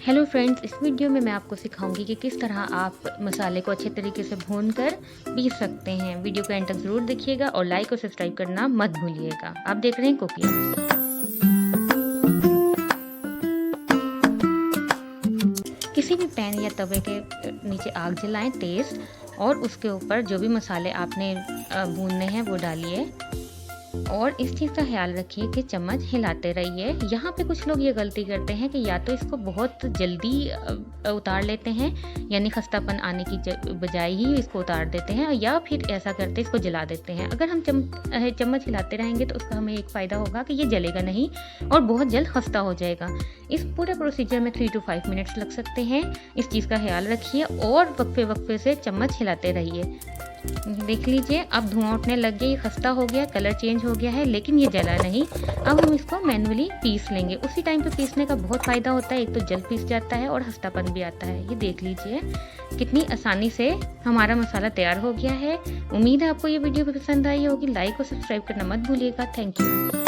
Hello friends, इस video में मैं आपको सिखाऊंगी कि किस तरह आप मसाले को अच्छे तरीके से भूनकर पीस सकते हैं। वीडियो को एंड तक ज़रूर देखिएगा और लाइक और सब्सक्राइब करना मत भूलिएगा। आप देख रहे हैं कुकिंग। किसी भी पैन या तवे के नीचे आग जलाएं तेज़ और उसके ऊपर जो भी मसाले आपने भूनने हैं वो डालिए और इस चीज़ का ख्याल रखिए कि चम्मच हिलाते रहिए। यहाँ पे कुछ लोग ये गलती करते हैं कि या तो इसको बहुत जल्दी उतार लेते हैं, यानी खस्तापन आने की बजाय ही इसको उतार देते हैं, या फिर ऐसा करते इसको जला देते हैं। अगर हम चम्मच हिलाते रहेंगे तो उसका हमें एक फ़ायदा होगा कि ये जलेगा नहीं और बहुत जल्द खस्ता हो जाएगा। इस पूरे प्रोसीजर में 3 to 5 मिनट्स लग सकते हैं। इस चीज़ का ख्याल रखिए और वक्फे से चम्मच हिलाते रहिए। देख लीजिए, अब धुआं उठने लग गया, ये खस्ता हो गया, कलर चेंज हो गया है, लेकिन ये जला नहीं। अब हम इसको मैनुअली पीस लेंगे। उसी टाइम पे पीसने का बहुत फ़ायदा होता है, एक तो जल्द पीस जाता है और खस्तापन भी आता है। ये देख लीजिए कितनी आसानी से हमारा मसाला तैयार हो गया है। उम्मीद है आपको ये वीडियो पसंद आई होगी। लाइक और सब्सक्राइब करना मत भूलिएगा। Thank you.